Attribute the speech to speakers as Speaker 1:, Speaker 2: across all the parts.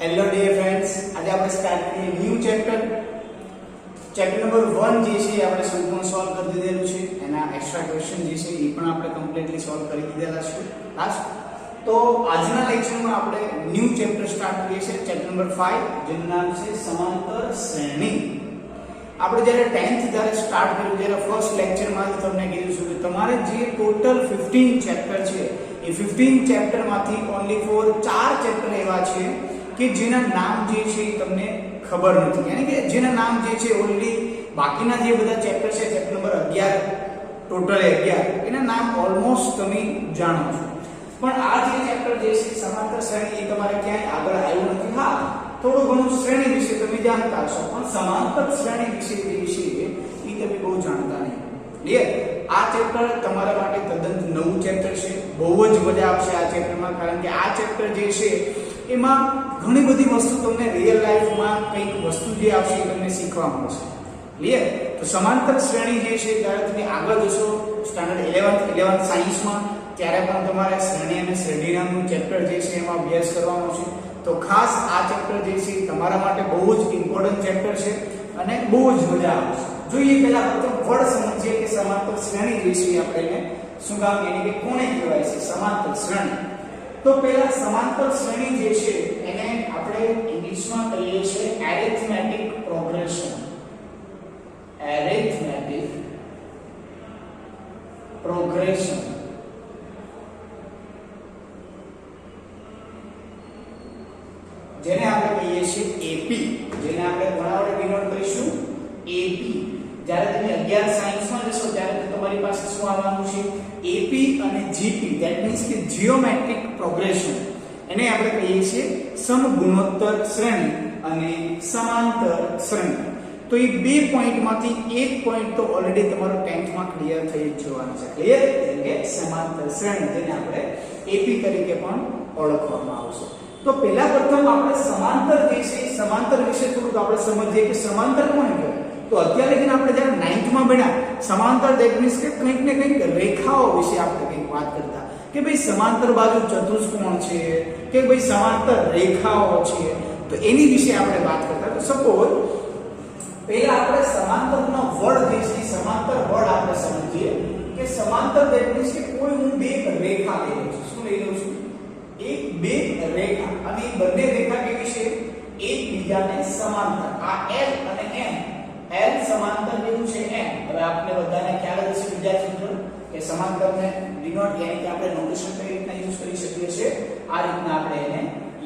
Speaker 1: Hello dear friends, આજે આપણે start કરીએ ન્યૂ ચેપ્ટર નંબર 1 જે છે આપણે સંપૂર્ણ સોલ્વ કરી દીધેલું છે. એના એક્સ્ટ્રા ક્વેશ્ચન જે છે એ પણ આપણે કમ્પ્લીટલી સોલ્વ કરી દીધેલા છે લાસ્ટ. તો આજના લેક્ચરમાં આપણે ન્યૂ ચેપ્ટર સ્ટાર્ટ કરીએ છીએ, ચેપ્ટર નંબર 5 જેનું નામ છે સમાંતર શ્રેણી. આપણે જ્યારે 10th જ્યારે સ્ટાર્ટ કર્યું ત્યારે ફર્સ્ટ લેક્ચરમાં જ તમને કીધું છે કે તમારે જે ટોટલ 15 ચેપ્ટર છે એ 15 ચેપ્ટરમાંથી ઓન્લી ફોર 4 ચેપ્ટર એવા છે કે જેના નામ જે છે એ તમને ખબર નથી, યાની કે જેના નામ જે છે ઓલરેડી બાકીના જે બધા ચેપ્ટર છે ચેપ્ટર નંબર 11 ટોટલ 11 એના નામ ઓલમોસ્ટ તમે જાણો છો. પણ આ જે ચેપ્ટર જે છે સમાંતર શ્રેણી એ તમારે ક્યાંય આગળ આવ્યું નથી. હા, થોડું ઘણું શ્રેણી વિશે તમે જાણતા છો, પણ સમાંતર શ્રેણી વિશે એ તમે બહુ જાણતા નહીં. ક્લિયર? આ ચેપ્ટર તમારા માટે તદ્દન નવું ચેપ્ટર છે. બહુ જ મજા આવશે આ ચેપ્ટરમાં, કારણ કે આ ચેપ્ટર જે છે એમાં ઘણી બધી વસ્તુ તમને રિયલ લાઈફમાં કંઈક વસ્તુ જે આવશે એ તમને શીખવા મળશે. ક્લિયર? તો સમાંતર શ્રેણી જે છે જ્યારે તમે આગળ જશો સ્ટાન્ડર્ડ 11th સાયન્સમાં, ત્યારે પણ તમારે શ્રેણી અને શ્રેણી નામનું ચેપ્ટર જે છે એમાં અભ્યાસ કરવાનો છે. તો ખાસ આ ચેપ્ટર જે છે તમારા માટે બહુ જ ઇમ્પોર્ટન્ટ ચેપ્ટર છે અને બહુ જ મજા આવશે. જોઈએ પહેલા પ્રથમ વર્ડ સમજીએ કે સમાંતર શ્રેણી જે છે આપણે શું કામ એની કે કોને કહેવાય છે સમાંતર શ્રેણી. તો પહેલા સમાંતર શ્રેણી જે છે એને આપણે ઇંગ્લિશમાં કહીએ છીએ એરિથમેટિક પ્રોગ્રેશન. એરિથમેટિક પ્રોગ્રેશન જેને આપણે કહીએ છીએ એપી, જેને આપણે કોના વડે ડિનોટ કરીશું? એપી. જ્યારે તમે 11 સાયન્સમાં જશો ત્યારે તમારી પાસે શું આવવાનું છે? એપી અને જીપી, ધેટ મીન્સ કે જીઓમેટ્રિક પ્રોગ્રેશન. એને આપણે કહીએ છીએ સમગુણોત્તર શ્રેણી અને સમાંતર શ્રેણી. તો એ બે પોઈન્ટમાંથી એક પોઈન્ટ તો ઓલરેડી તમારો 10th માં ક્લિયર થઈ જવાનો છે. ક્લિયર? એટલે કે સમાંતર શ્રેણી, જેને આપણે એપી તરીકે પણ ઓળખવામાં આવશે. તો પહેલા પ્રથમ આપણે સમાંતર જે છે સમાંતર વિશે થોડુંક આપણે સમજીએ કે સમાંતર કોને કહેવાય. તો અત્યારે લગીને આપણે જ્યારે 9th માં ભણ્યા સમાંતર ધેટ મીન્સ કે કંઈક ને કંઈક રેખાઓ વિશે આપણે કંઈક વાત કરતા કે ભાઈ સમાંતર બાજુ ચતુષ્કોણ છે કે ભાઈ સમાંતર રેખાઓ છે, તો એની વિશે આપણે વાત કરતા. તો સપોઝ પહેલા આપણે સમાંતરનો વર્ડ જે છે સમાંતર વર્ડ આપણે સમજીએ કે સમાંતર ધેટ મીન્સ કે કોઈ હું બે રેખા લઈ લઉં છું. શું લઈ લઉં છું? એક બે રેખા, અને એ બંને રેખા કેવી છે? એકબીજાને સમાંતર. આ L અને M, L સમાંતર જેવું છે M. હવે આપને બધાને ખ્યાલ હશે વિદ્યાર્થી મિત્રો કે સમાંતરને ડિનોટ યાની કે આપણે નોટેશન કઈ રીતના યુઝ કરી શકીએ છીએ, આ રીતના આપણે એને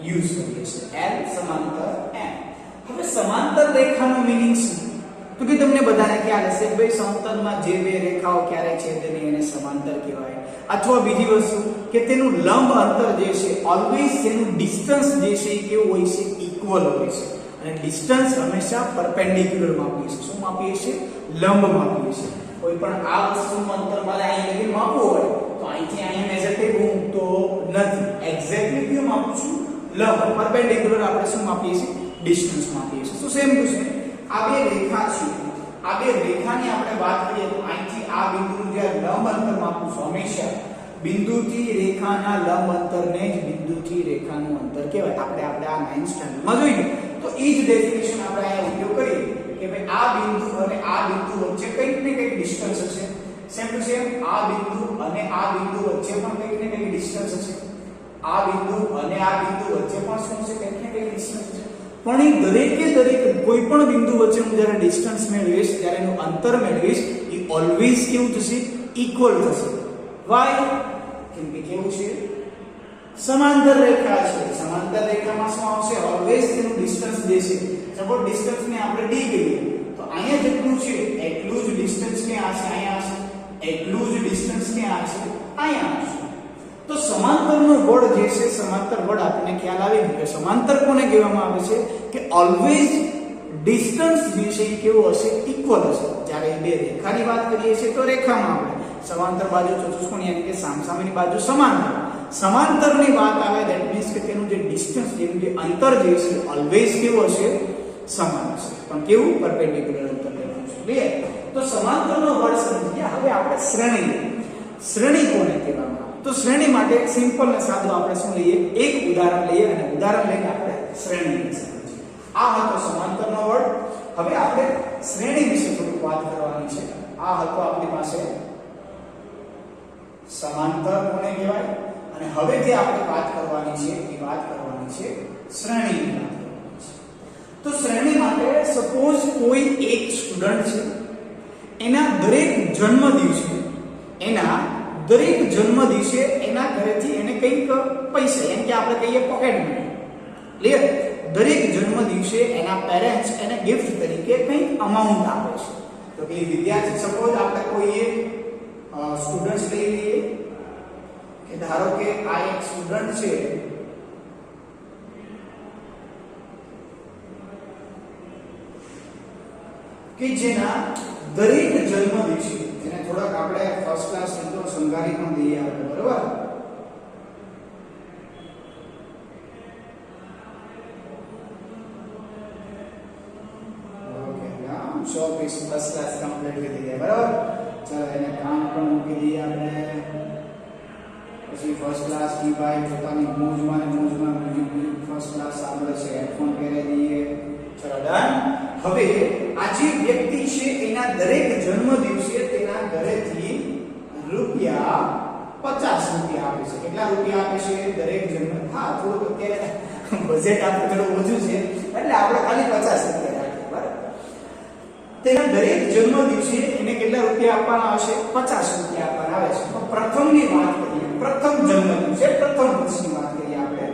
Speaker 1: યુઝ કરીએ છીએ. L સમાંતર M. હવે સમાંતર રેખાનો મીનિંગ શું? તો કે તમને બધાને ખ્યાલ હશે કે ભાઈ સમતલમાં જે બે રેખાઓ ક્યારે છેદે એને સમાંતર કહેવાય. અથવા બીજી વસ્તુ કે તેનું લંબ અંતર જે છે ઓલવેઝ તેનું ડિસ્ટન્સ જે છે એ કેવું હોય છે? ઇક્વલ હોય છે. અને ડિસ્ટન્સ હંમેશા પરપેન્ડિક્યુલર માપીએ છીએ. શું માપીએ છીએ? લંબ માપીએ છીએ. કોઈ પણ આ વસ્તુનું અંતર મારે અહીં લગી માપવું હોય તો અહીંથી અહીંયા મેજર કરવું તો નથી. એક્ઝેક્ટલી કયું માપું છું? લંબ. પરપેન્ડિક્યુલર આપણે શું માપીએ છીએ? ડિસ્ટન્સ માપીએ છીએ. તો સેમ ટુ સેમ આ બે રેખા છે, આ બે રેખાની આપણે વાત કરીએ તો અહીંથી આ બિંદુનું જે લંબ અંતર માપું છું હંમેશા બિંદુથી રેખાના લંબ અંતરને જ બિંદુથી રેખાનું અંતર કહેવાય. આપણે આ 9th સ્ટાન્ડર્ડમાં જોયું. તો એ જ ડેફિનેશન આપણે અહીંયા ઉપયોગ કરીએ કે ભાઈ આ બિંદુ અને આ બિંદુ વચ્ચે કંઈક ને કંઈક ડિસ્ટન્સ હશે. સેમ ટુ સેમ આ બિંદુ અને આ બિંદુ વચ્ચે પણ કંઈક ને કંઈક ડિસ્ટન્સ હશે. આ બિંદુ અને આ બિંદુ વચ્ચે પણ શું હશે? કંઈક ને કંઈક ડિસ્ટન્સ હશે. પણ એ દરેક કોઈ પણ બિંદુ વચ્ચે હું જ્યારે ડિસ્ટન્સ મેળવીશ, જ્યારે એનું અંતર મેળવીશ, એ ઓલવેઝ કેવું થશે? ઇક્વલ થશે. વાય? કેમ કે કેવું છે? સમાંતર રેખા છે. સમાંતર રેખામાં શું આવશે? ઓલવેઝ તેનું ડિસ્ટન્સ જે છે, સપોઝ ડિસ્ટન્સને આપણે d કહીએ તો અહીંયા જેટલું છે એટલું જ ડિસ્ટન્સ ક્યાં હશે? અહીંયા હશે. એટલું જ ડિસ્ટન્સ ક્યાં હશે? અહીંયા હશે. તો સમાંતરનો વર્ડ જે છે સમાંતર વર્ડ આપણને ખ્યાલ આવી ગયો કે સમાંતર કોને કહેવામાં આવે છે કે ઓલવેઝ ડિસ્ટન્સ જે છે એ કેવું હશે? ઇક્વલ હશે. જ્યારે બે રેખાની વાત કરીએ છીએ તો રેખામાં આપણે સમાંતર બાજુ ચતુષ્કોણ યાની કે સામસામેની બાજુ સમાંતર. સમાંતરની વાત આવે ધેટ મીન્સ કે તેનું જે ડિસ્ટન્સ જેનું જે અંતર જે છે ઓલવેઝ કેવું હશે? સમાન હશે. પણ કેવું? પરપેન્ડિક્યુલર અંતર લેવાનું છે. ક્લિયર? તો સમાંતરનો વર્ડ સમજીએ. હવે આપણે શ્રેણી કોને કહેવામાં આવે? તો શ્રેણી માટે સિમ્પલ ને સાદું આપણે શું લઈએ? એક ઉદાહરણ લઈએ અને ઉદાહરણ લઈને આપણે શ્રેણી સમજી. આ હતો સમાંતરનો વર્ડ. હવે આપણે શ્રેણી વિશે થોડી વાત કરવાની છે. આ હતો આપણી પાસે સમાંતર કોને કહેવાય, અને હવે જે આપણે વાત કરવાની છે એ વાત કરવાની છે શ્રેણીની વાત કરવાની છે. તો શ્રેણી માટે સપોઝ કોઈ એક સ્ટુડન્ટ છે, એના દરેક જન્મદિવસે એના ઘરેથી એને કંઈક પૈસા, એમ કે આપણે કહીએ પોકેટ મની, ક્લિયર, દરેક જન્મદિવસે એના પેરેન્ટ્સ એને ગિફ્ટ તરીકે કંઈક અમાઉન્ટ આપે છે. તો કે વિદ્યાર્થી, સપોઝ આપણે કોઈ એક સ્ટુડન્ટ લઈ લઈએ કે ધારો કે આ એક સ્ટુડન્ટ છે કે જેના દરેક જન્મદિવસે, જેને થોડાક આપણે ફર્સ્ટ ક્લાસ મિત્રો સંઘારી પણ દઈએ આપણે, બરોબર? Okay, shop is first class complete કરી દઈએ, બરાબર? ચાલો એને કામ પણ મૂકી દઈએ આપણે. પછી ફર્સ્ટ ક્લાસ કી ભાઈ પોતાની મોજમાં મ્યુઝિક ફર્સ્ટ ક્લાસ સાંભળે છે, હેડફોન પહેરાવી દઈએ. ચલો ડન. હવે આ જે વ્યક્તિ છે એના દરેક જન્મદિવસે તેના ઘરેથી રૂપિયા 50 રૂપિયા આપે છે. કેટલા રૂપિયા આપે છે દરેક જન્મ? હા, થોડુંક અત્યારે બજેટ આપણે થોડું ઓછું છે એટલે આપણે ખાલી 50 રૂપિયા રાખીએ, બરાબર? તેના દરેક જન્મદિવસે એને કેટલા રૂપિયા આપવાના આવશે? 50 રૂપિયા આપવાના આવે છે. તો પ્રથમની વાત કરીએ, પ્રથમ જન્મદિવસે, પ્રથમ વર્ષની વાત કરીએ આપણે.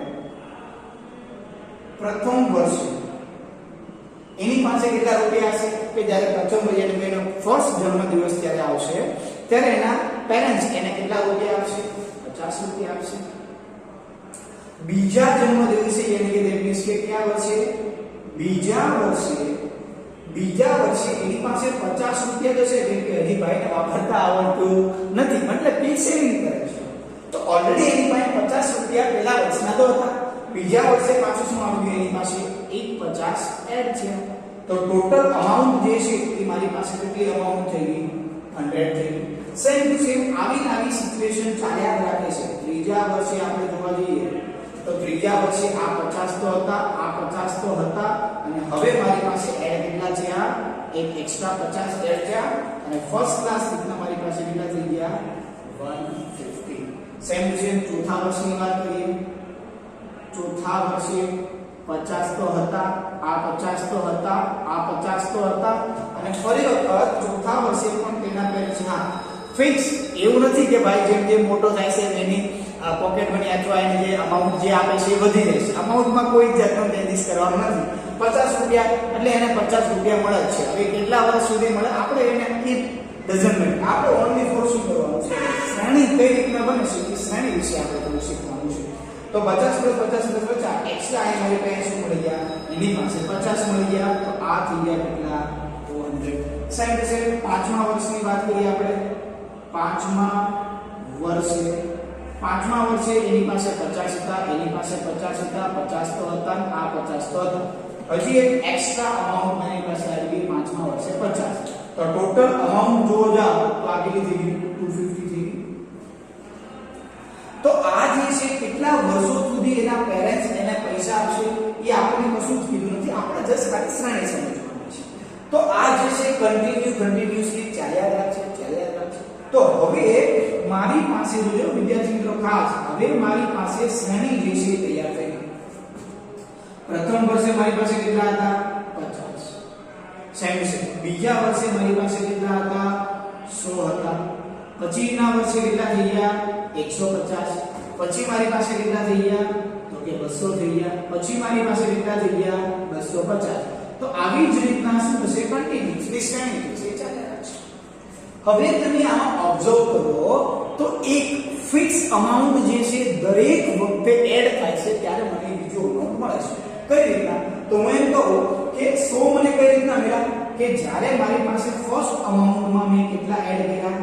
Speaker 1: પ્રથમ વર્ષ એની પાસે કેટલા રૂપિયા હશે કે જ્યારે પ્રથમ એટલે એનો ફર્સ્ટ જન્મદિવસ ત્યારે આવશે ત્યારે એના પેરેન્ટ્સ એને કેટલા રૂપિયા આપશે? 50 રૂપિયા આપશે. બીજા જન્મદિવસે એને કે દેટ મીન્સ કે કયા વર્ષે? બીજા વર્ષે એની પાસે 50 રૂપિયા જશે, કેમ કે હજી ભાઈને વાપરતા આવડતું નથી, મતલબ કે સેવિંગ કરે છે. તો ઓલરેડી એની પાસે 50 રૂપિયા પહેલા વર્ષના તો હતા, બીજા વર્ષે પાછું શું આવ્યું? એની પાસે 150 એડ છે. તો ટોટલ અમાઉન્ટ જે છે એ મારી પાસે કેટલી અમાઉન્ટ થઈ ગઈ? 100 થઈ ગઈ. સેમ ટુ સેમ આવી સિચ્યુએશન ચાલ્યા રાખે છે. ત્રીજા વર્ષે આપણે જોવા જઈએ તો ત્રીજા વર્ષે આ 50 તો હતા, આ 50 તો હતા, અને હવે મારી પાસે એડ કેટલા છે? આ એક એક્સ્ટ્રા 50 એડ છે, અને ફર્સ્ટ ક્લાસ રીતના મારી પાસે કેટલા થઈ ગયા? 150. સેમ ટુ સેમ ચોથા વર્ષની વાત કરીએ. ચોથા વર્ષે 50 તો હતા, આ 50 તો હતા, આ 50 તો હતા, અને ફરી વખત ચોથા વર્ષે પણ તેના પેરેન્ટ્સ, હા ફિક્સ એવું નથી કે ભાઈ જેમ જેમ મોટો થાય છે એની પોકેટ મની અથવા એની જે અમાઉન્ટ જે આપે છે એ વધી જાય છે. અમાઉન્ટમાં કોઈ જાતનો ચેન્જીસ કરવાનો નથી. 50 રૂપિયા એટલે એને 50 રૂપિયા મળે જ છે. હવે કેટલા વર્ષ સુધી મળે આપણે એને ઇટ ડઝન્ટ મેટર. આપણે ઓનલી ફોર શું કરવાનું છે? શ્રેણી કઈ રીતના બને છે એ શ્રેણી વિશે આપણે થોડું શીખવાનું છે. તો 50 + 50 + 50 એક્સ્ટ્રા અહીં મારી પાસે શું મળી ગયા? એની પાસે 50 મળી ગયા. તો આ થઈ ગયા કેટલા? 200. સેમ ટુ સેમ પાંચમા વર્ષની વાત કરીએ આપણે. પાંચમા વર્ષે એની પાસે 50 હતા, એની પાસે 50 હતા, 50 તો હતા, આ 50 તો હતા. હજી એક એક્સ્ટ્રા અમાઉન્ટ એની પાસે આવી ગઈ પાંચમા વર્ષે 50. તો ટોટલ અમાઉન્ટ જો જાવ તો આ કેટલી થઈ ગઈ? 250 થઈ ગઈ. તો આ જે છે કેટલા વર્ષો સુધી એના પેરેન્ટ્સ એને પૈસા આપશે એ આપણને કશું જ કીધું નથી. આપણે જસ્ટ ખાલી શ્રેણી સમજવાની છે. તો આ જે છે કન્ટિન્યુઅસલી ચાલ્યા રાખશે. તો હવે મારી પાસે જો વિદ્યાર્થી મિત્રો ખાસ, હવે મારી પાસે શ્રેણી જે છે તૈયાર થઈ ગઈ. પ્રથમ વર્ષે મારી પાસે કેટલા હતા? 50. સેમ બીજા વર્ષે મારી પાસે કેટલા હતા? 100 હતા. પછીના વર્ષે કેટલા થઈ ગયા? 150. પછી મારી પાસે કેટલા થઈ ગયા? તો કે 200 થઈ ગયા. પછી મારી પાસે કેટલા થઈ ગયા? 250. તો આવી જ રીતના શું થશે? કન્ટિન્યુઅસલી શ્રેણી છે ચાલે રાખશે. હવે તમે આમાં ઓબ્ઝર્વ કરો તો એક ફિક્સ અમાઉન્ટ જે છે દરેક વખતે એડ થાય છે ત્યારે મને બીજો અમાઉન્ટ મળે છે. કઈ રીતના? તો હું એમ કહું કે 100 મને કઈ રીતના મળ્યા? કે જ્યારે મારી પાસે ફર્સ્ટ અમાઉન્ટમાં મેં કેટલા એડ કર્યા?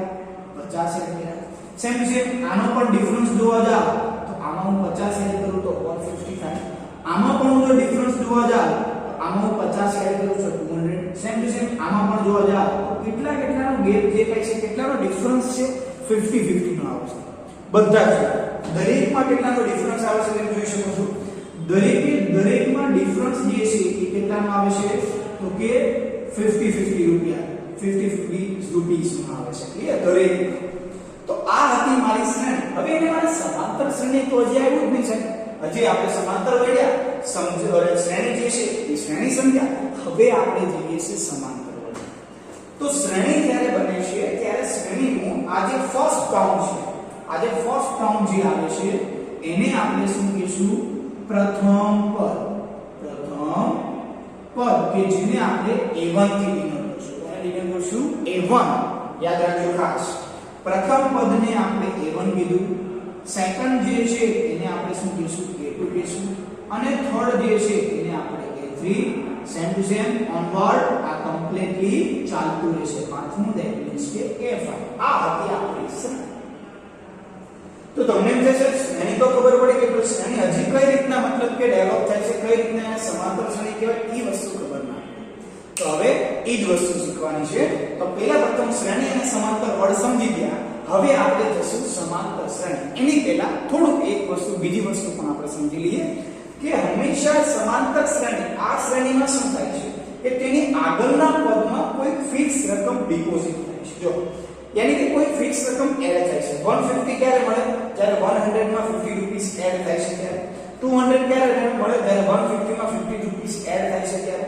Speaker 1: 50 એડ કર્યા. સેમ આનો પણ ડિફરન્સ જોવા જાવ તો આમાં હું 50 એડ કરું તો 150 થાય. આમાં પણ હું જો ડિફરન્સ જોવા જાવ આમાં હું 50 એડ કરું છું 200. સેમ આમાં પણ જોવા જાવ તો કેટલાનો ગેપ જે કઈ છે, કેટલાનો ડિફરન્સ છે? 50-50 નો આવે છે. બધા જ દરેકમાં કેટલાનો ડિફરન્સ આવે છે તમે જોઈ શકો છો. દરેકમાં ડિફરન્સ જે છે એ કેટલામાં આવે છે તો કે 50-50 રૂપિયા 50-50 રૂપીસમાં આવે છે ક્લિયર દરેક તો આ હતી મારી શ્રેણી હવે એને મારે સમાંતર શ્રેણી તો હજી આવ્યું જ નહીં છે હજી આપણે સમાંતર વળ્યા શ્રેણી જે છે એ શ્રેણી સમજ્યા હવે આપણે જોઈએ છે સમાંતર વળ્યા તો શ્રેણી જ્યારે બને છે ત્યારે શ્રેણીનું આ જે ફર્સ્ટ ટર્મ જે આવે છે એને આપણે શું કહીશું પ્રથમ પદ કે જેને આપણે a1 થી ડિનોટ કરશું એને ડિનોટ કરશું a1 યાદ રાખજો ખાસ પ્રથમ પદને આપણે a1 કીધું સેકન્ડ જે છે એને આપણે શું કહીશું a2 કહીશું અને થર્ડ જે છે એને આપણે a3 same to same onward આ કમ્પ્લીટલી ચાલતું રહેશે પાંચમું ધેટ મીન્સ કે a5 આ હતી આપણી શ્રેણી તો તમને એમ થશે શ્રેણી તો ખબર પડી કે શ્રેણી હજી કઈ રીતના મતલબ કે ડેવલપ થાય છે કઈ રીતના સમાંતર શ્રેણી કહેવાય એ વસ્તુ ખબર ના તો હવે એ જ વસ્તુ શીખવાની છે તો પહેલા પ્રથમ શ્રેણી અને સમાંતર વર્ડ સમજી ગયા હવે આપણે જશું સમાંતર શ્રેણી એની પહેલા થોડુંક એક વસ્તુ બીજી વસ્તુ પણ આપણે સમજી લઈએ કે હંમેશા સમાંતર શ્રેણી આ શ્રેણીમાં શું થાય છે કે તેની આગળના પદમાં કોઈ ફિક્સ રકમ ડિપોઝિટ થાય છે જો यानी कि कोई फिक्स रकम एड થાય છે 150 ક્યારે મળે જ્યારે 100 માં 50 રૂપીસ એડ થાય છે ત્યારે 200 ક્યારે મળે જ્યારે 150 માં 50 રૂપીસ એડ થાય છે ત્યારે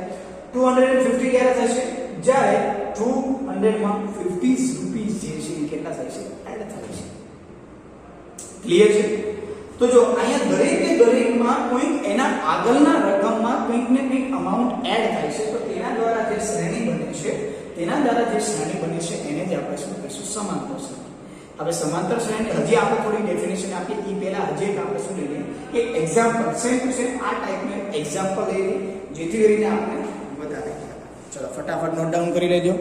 Speaker 1: 250 ક્યારે થશે જ્યારે 200 માં 50 રૂપીસ જે છે એ કેટલા થાય છે એડ થાય છે ક્લિયર છે તો જો અહીંયા દરેકમાં કોઈ એના આગળના રકમમાં કંઈક ને કંઈક અમાઉન્ટ એડ થાય છે તો તેના દ્વારા જે શ્રેણી બને છે એને જ આપણે શું કહીશું સમાંતર શ્રેણી હવે સમાંતર શ્રેણી હજી આપણે થોડી ડેફિનેશન આપીએ એ પહેલા હજી એક આપણે શું લઈએ કે એક્ઝામ્પલ સેમ ટુ સેમ આ ટાઈપનું એક્ઝામ્પલ લઈએ જેથી કરીને આપણે વધારે ચલો ફટાફટ નોટ ડાઉન કરી લેજો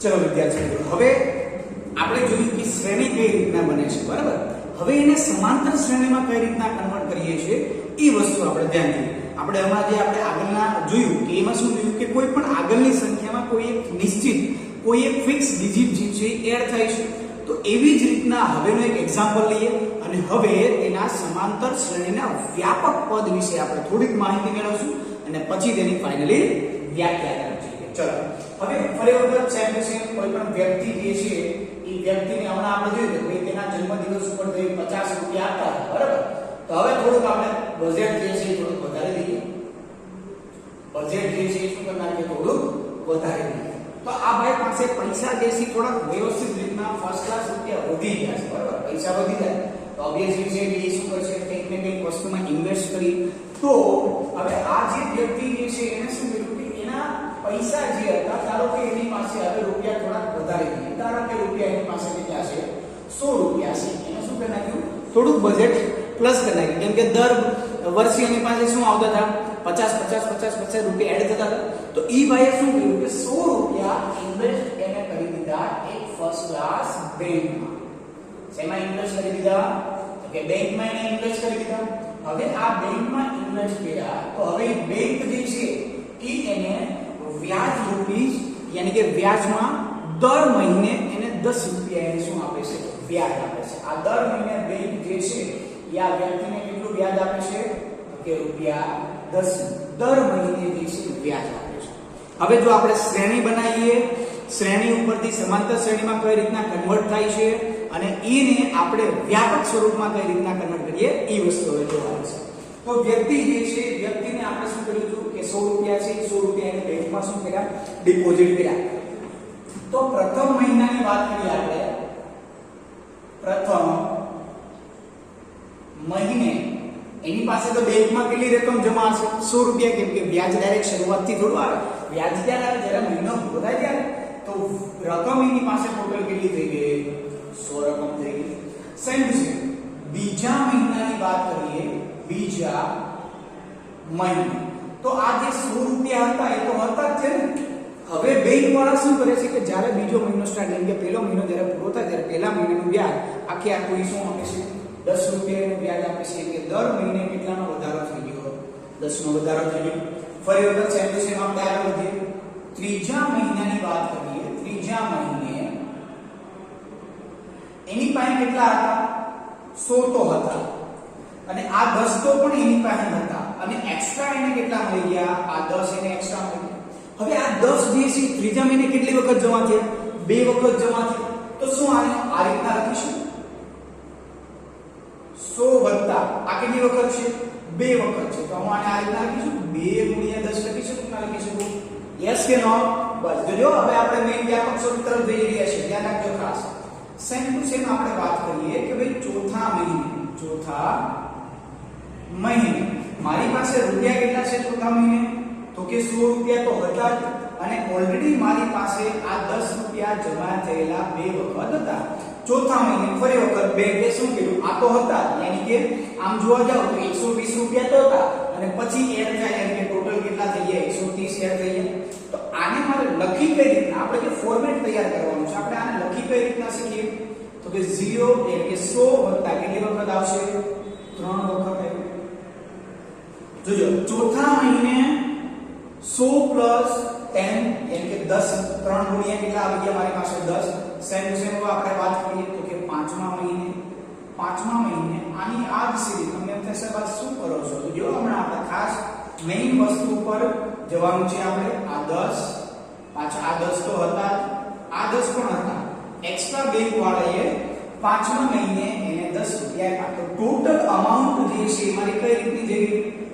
Speaker 1: ચલો વિદ્યાર્થીઓ હવે આપણે જોયું કે શ્રેણી કઈ રીતના બને છે બરાબર હવે એને સમાંતર શ્રેણીમાં કઈ રીતના કન્વર્ટ કરીએ છીએ એ વસ્તુ આપણે ધ્યાન દઈએ આપણે હમણાં જે આપણે આગળના જોયું કે એમાં શું જોયું કે કોઈ પણ આગળની સંખ્યામાં કોઈ એક નિશ્ચિત કોઈ એક ફિક્સ ડિજિટ જે છે એડ થાય છે તો એવી જ રીતના હવેનો એક એક્ઝામ્પલ લઈએ અને હવે તેના સમાંતર શ્રેણીના વ્યાપક પદ વિશે આપણે થોડીક માહિતી મેળવશું અને પછી તેની ફાઇનલી વ્યાખ્યા કરીએ ચલો હવે ફરી વખત સેમ ટુ સેમ કોઈ પણ વ્યક્તિ જે છે એ વ્યક્તિને હમણાં આપણે જોયું કે ભાઈ તેના જન્મદિવસ ઉપર તો 50 રૂપિયા આપતા હતા બરાબર તો હવે થોડુંક આપણે બજેટ જે છે થોડુંક વધારે દઈએ બજેટ જે છે શું કરનાર કે થોડુંક વધારે દઈએ તો આ ભાઈ પાસે પૈસા જે છે થોડા વ્યવસ્થિત રીતના ફર્સ્ટ ક્લાસ રૂપિયા વધી ગયા છે બરાબર પૈસા વધી જાય તો ઓબ્વિયસલી છે કે શું કરશે કંઈક ને કંઈક વસ્તુમાં ઇન્વેસ્ટ કરી તો હવે આ જે વ્યક્તિ જે છે એને શું કર્યું કે એના પૈસા જે હતા ધારો કે એની પાસે હવે રૂપિયા થોડા વધારે ગયા ધારો કે રૂપિયા એની પાસે કેટલા છે 100 રૂપિયા છે એને શું કરી નાખ્યું થોડુંક બજેટ પ્લસ કરી નાખ્યું કેમ કે દર વર્ષે એની પાસે શું આવતા હતા 50 રૂપિયા એડ થતા હતા તો ઈ ભાઈએ શું કર્યું કે 100 રૂપિયા ઇન્વેસ્ટ એને કરી દીધા એક ફર્સ્ટ ક્લાસ બેંકમાં શેમાં ઇન્વેસ્ટ કરી દીધા તો કે બેંકમાં એને ઇન્વેસ્ટ કરી દીધા હવે આ બેંકમાં ઇન્વેસ્ટ કર્યા તો હવે બેંક જે છે ઈ એને વ્યાજ રૂપીસ યાની કે વ્યાજમાં દર મહિને એને 10 રૂપિયા એને શું આપે છે વ્યાજ આપે છે આ દર મહિને બેંક જે છે યા વ્યક્તિને કેટલું વ્યાજ આપે છે કે રૂપિયા 10 દર મહિને જે છે વ્યાજ આપે છે હવે જો આપણે શ્રેણી બનાવીએ શ્રેણી ઉપરથી સમાંતર શ્રેણીમાં કઈ રીતના કન્વર્ટ થાય છે અને એને આપણે વ્યાપક સ્વરૂપમાં કઈ રીતના કન્વર્ટ કરીએ એ વસ્તુ હવે જોવાની છે તો વ્યક્તિ જે છે વ્યક્તિને આપણે શું કર્યું હતું કે 100 રૂપિયા છે 100 રૂપિયા એને બેંકમાં શું કર્યા ડિપોઝિટ કર્યા તો પ્રથમ મહિનાની વાત કરીએ આપણે પ્રથમ મહિને એની પાસે તો બેંકમાં કેટલી રકમ જમા હશે 100 રૂપિયા કેમ કે વ્યાજ ડાયરેક્ટ શરૂઆતથી થોડું આવે વ્યાજ ત્યારે આવે જ્યારે મહિનો પૂરો થાય ત્યારે તો રકમ એની પાસે ટોટલ કેટલી થઈ ગઈ 100 રકમ થઈ ગઈ સેમ ટુ સેમ બીજા મહિનાની વાત કરીએ બીજા મહિને તો આ જે 100 રૂપિયા હતા એ તો હતા જ છે ને હવે બેંક વાળા શું કરે છે કે જ્યારે બીજો મહિનો સ્ટાર્ટ એટલે કે પહેલો મહિનો જ્યારે પૂરો થાય ત્યારે પહેલા મહિનાનું વ્યાજ આખે આખું શું આપે છે 10 રૂપિયાનું વ્યાજ આપે છે કે દર મહિને કેટલાનો વધારો થઈ ગયો 10 નો વધારો થઈ ગયો ફરી વખત સેમ ટુ સેમ આપણે આગળ વધીએ ત્રીજા મહિનાની વાત કરીએ ત્રીજા મહિને એની પાસે કેટલા હતા 100 તો હતા અને આ 10 તો પણ એની પાસે હતા અને એક્સ્ટ્રા એને કેટલા મળી ગયા? આ 10 એને એક્સ્ટ્રા મળી ગયા. હવે આ 10 જે છે ત્રીજા મહિને કેટલી વખત જમા થયા? 2 વખત જમા થયા. તો શું આને આ રીતના લખીશું? 100 વત્તા આ કેટલી વખત છે? 2 વખત છે. તો હું આને આ રીતના લખીશું 2 ગુણ્યા 10 લખી શકું કે ના લખી શકું? યસ કે નો? બસ જો હવે આપણે મેઈન વ્યાપક સ્વરૂપ તરફ જઈ રહ્યા છીએ. ધ્યાન રાખજો ખાસ. સેમ ટુ સેમ આપણે વાત કરીએ કે ભાઈ ચોથા મહિને મારી પાસે રૂપિયા કેટલા છે ચોથા મહિને? તો કે 100 રૂપિયા તો હતા જ અને ઓલરેડી મારી પાસે આ 10 રૂપિયા જમા થયેલા 2 વખત હતા. ચોથા મહિને ફરી વખત 2 એટલે શું કીધું? આ તો હતા, યાની કે આમ જોવા જાવ તો 120 રૂપિયા તો હતા અને પછી એડ થાય એટલે કે ટોટલ કેટલા થઈ ગયા? 130 એડ થઈ ગયા. તો આને મારે લખી કઈ રીતના? આપણે જે ફોર્મેટ તૈયાર કરવાનું છે આપણે આને લખી કઈ રીતના શીખીએ? તો કે 0 એટલે કે 100 વત્તા કેટલી વખત આવશે? 3 વખત આવ્યું. જોજો ચોથા મહિને 100 પ્લસ 10 એટલે કે 10 3 ગુણ્યા કેટલા આવી ગયા મારી પાસે? 10. સેમ ટુ સેમ આપણે વાત કરીએ તો કે પાંચમા મહિને આની આ જ સીધી તમને એમ થશે બસ શું કરો છો? તો જો હમણાં આપણે ખાસ મેઈન વસ્તુ પર જવાનું છે. આપણે આ 10 પાછા આ 10 તો હતા, આ 10 પણ હતા, એક્સ્ટ્રા બેંક વાળાએ પાંચમા મહિને એને 10 રૂપિયા આપ્યા. તો ટોટલ અમાઉન્ટ જે છે મારી કઈ રીતની જઈ?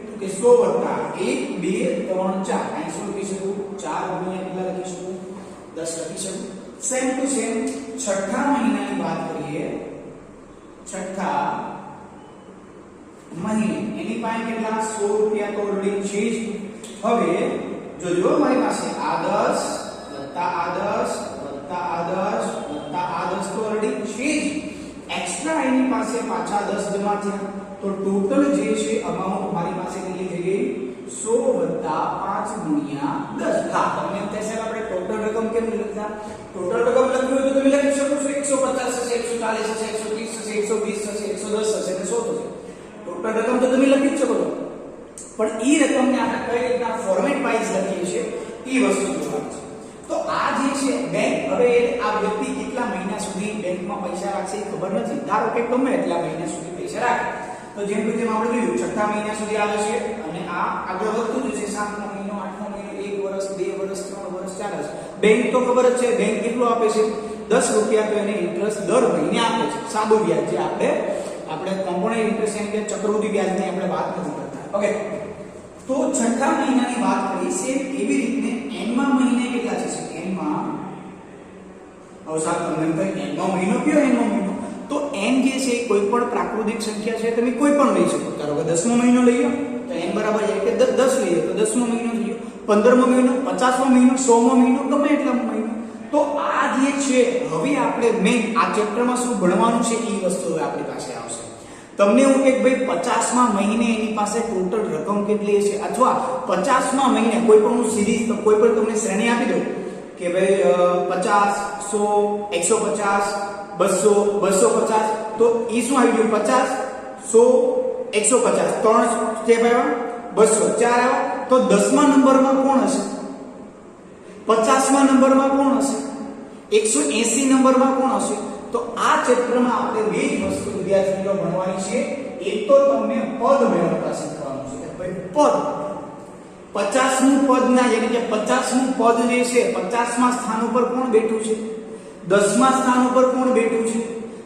Speaker 1: તો કે 100 વત્તા 1 2 3 4 અહીં શું લખી શકું? 4 ગુણ્યા કેટલા લખી શકું? 10 લખી શકું. સેમ ટુ સેમ છઠ્ઠા મહિનાની વાત કરીએ. છઠ્ઠા મહિને એની પાસે કેટલા? 100 રૂપિયા તો ઓલરેડી છે જ. હવે જોજો મારી પાસે આ 10 વત્તા આ 10 વત્તા આ 10 વત્તા આ 10 તો ઓલરેડી છે જ. એક્સ્ટ્રા એની પાસે પાછા 10 જમા થયા. તો ટોટલ જે છે અમાઉન્ટ મારી પાસે કેટલી થઈ ગઈ? 100 વત્તા 5 ગુણ્યા 10. હા, તમને એમ થશે આપણે ટોટલ રકમ કેમ લખતા? ટોટલ રકમ લખવી હોય તો તમે લખી શકો છો 150 હશે, 140 હશે, 130 હશે, 120 હશે, 110 હશે અને 100 થશે. ટોટલ રકમ તો તમે લખી જ શકો છો. પણ ઈ રકમને આપણે કઈ રીતના ફોર્મેટ વાઇઝ લખીએ છીએ ઈ વસ્તુ જોવાની છે. તો આ જે છે બેંક, હવે આ વ્યક્તિ કેટલા મહિના સુધી બેંકમાં પૈસા રાખશે એ ખબર નથી. ધારો કે ગમે એટલા મહિના સુધી પૈસા રાખે. તો જેમ કે જેમ આપણે જોયું છઠ્ઠા મહિના સુધી આવે છે અને આ આગળ વધતું જશે. 7મો મહિનો, 8મો મહિનો, 1 વર્ષ, 2 વર્ષ, 3 વર્ષ ચાલે છે. બેંક તો ખબર જ છે બેંક કેટલું આપે છે? 10 રૂપિયા તો એને ઇન્ટરેસ્ટ દર મહિને આપે છે. સાદું વ્યાજ જે આપણે કોમ્પોનન્ટ ઇન્ટરેસ્ટ એટલે કે ચક્રવૃદ્ધિ વ્યાજની આપણે વાત નથી કરતા. ઓકે, તો છઠ્ઠા મહિનાની વાત કરી છે એવી રીતે એનમા મહિને કેટલા છે? એનમાં હવે સાહેબ તમને કહે એનમો મહિનો કયો? એનમો મહિનો તો n જે છે કોઈ પણ પ્રાકૃતિક સંખ્યા છે તમે કોઈ પણ લઈ શકો. ધારો કે 10મો મહિનો લઈએ તો n બરાબર છે કે 10 લઈએ તો 10મો મહિનો થયો, 15મો મહિનો, 50મો મહિનો, 100મો મહિનો, ગમે એટલામો મહિનો. તો આ જે છે હવે આપણે મેઈન આ ચેપ્ટરમાં શું ભણવાનું છે એ વસ્તુ હવે આપણી પાસે આવશે. તમને એવું કે ભાઈ 50મા મહિને એની પાસે ટોટલ રકમ કેટલી છે અથવા 50મા મહિને કોઈ પણ હું સિરીઝ કોઈ પણ તમને શ્રેણી આપી દઉં કે ભાઈ 50 100 150 200 250 તો ઈ શું આવી ગયું? 50 100 150 ત્રણ સ્ટેપ આવ્યા, 200 ચાર આવ્યા. તો 10મા નંબરમાં કોણ હશે? 50મા નંબરમાં કોણ હશે? 180 નંબરમાં કોણ હશે? તો આ ચેપ્ટરમાં આપણે બે જ વસ્તુ વિદ્યાર્થીઓ ભણવાની છે. એક તો તમને પદ મેળવતા શીખવાનું છે. ભાઈ પદ 50મું પદ ના એટલે કે 50મું પદ જે છે 50મા સ્થાન ઉપર કોણ બેઠું છે? 10મા સ્થાન ઉપર કોણ બેઠું છે?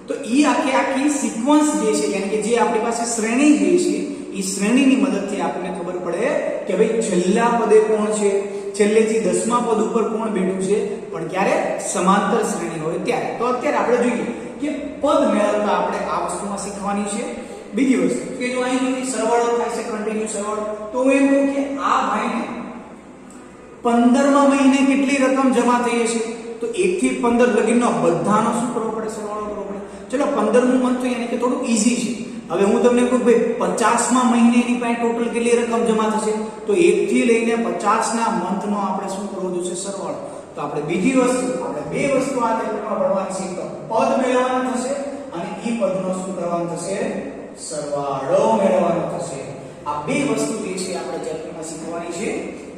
Speaker 1: તો ઈ આખી સિક્વન્સ જે છે યાની કે જે આપણી પાસે શ્રેણી જે છે ઈ શ્રેણીની મદદથી આપણને ખબર પડે કે ભાઈ છેલ્લા પદે કોણ છે, છેલ્લેથી 10મા પદ ઉપર કોણ બેઠું છે. પણ ક્યારે? સમાંતર શ્રેણી હોય ત્યારે. તો અત્યારે આપણે જોઈએ કે પદ મેળવતા આપણે આ વસ્તુમાં શીખવાની છે. બીજી વસ્તુ કે જો અહીં સરવાળો થાય છે, કન્ટિન્યુ સરવાળો, તો હું એમ કહું કે આ ભાઈને 15મા મહિને કેટલી રકમ જમા થઈ હશે? તો 1 થી 15 લગીનો બધાનો શું કરવો પડે? સરવાળો કરવો પડે. ચલો 15મું મંથ તો યાની કે થોડું ઈઝી છે. હવે હું તમને કહું ભાઈ 50મા મહિને એની પાસે ટોટલ કેટલી રકમ જમા થશે? તો 1 થી લઈને 50ના મંથનો આપણે શું કરવો જોઈશે? સરવાળો. તો આપણે બીજી વસ્તુ આપણે બે વસ્તુ આ ચેપ્ટરમાં ભણવાની છે. તો પદ મેળવવાનું થશે અને ઈ પદનો શું કરવાનું થશે? સરવાળો મેળવવાનો થશે. આ બે વસ્તુ જે છે આપણે ચેપ્ટરમાં શીખવાની છે.